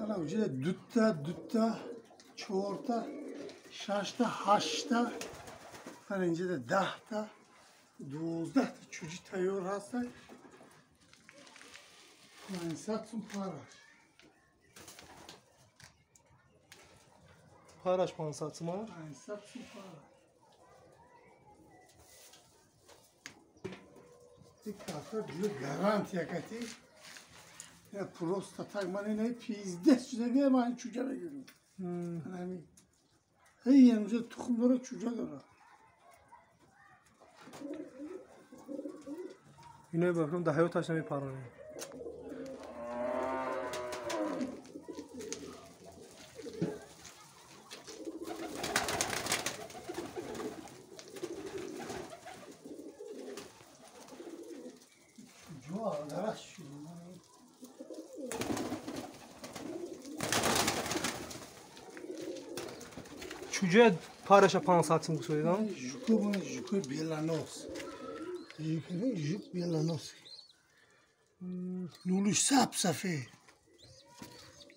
Ana ucuyla dütta, çoğurta, şaşta, haşta, önce de dahta, 12 çocuk tayyor hasta. Yani satsın para. Paraş pan satsın var. Yani satsın para. Bir karta diyor garanti yakati. Ya prosta takmanı ne pizde size bir ama çocuğa da görüyorum. Yani hey yanımıza tohumlara çocuğa da. Yine bakıyorum daha yok taşına bir para ne. Çocuğa da şu. Çocuğa paraşa pan satsın bu soydan. Juku Belanos. Juk Belanos. Nuluş sapsafe.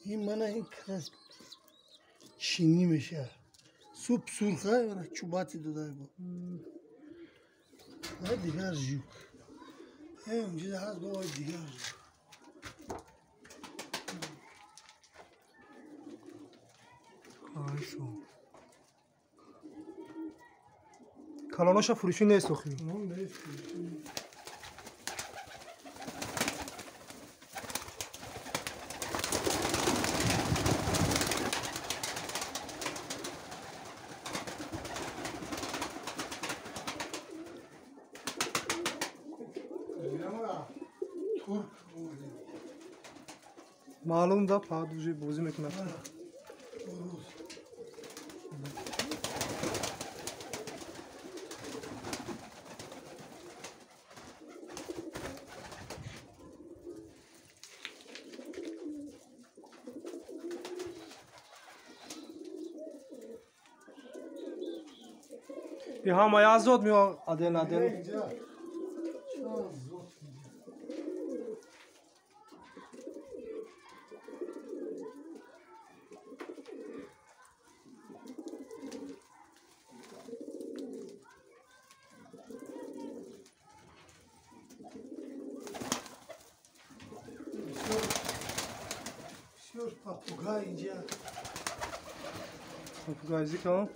این من این کلاس چینی میشه سوپ سرخه و چوباتی داده بود و دیگر جوک اونجا هست با دیگر جوک Ayşo. Kalanoşa furuşu ne sokuyor? اون نیست Türk اومده Malum da paduşu bozu mekmek. روز Bir hama yazdı mı o adel adel. اینجا چه زود بسیار پاپوگا اینجا Papagaycık ha.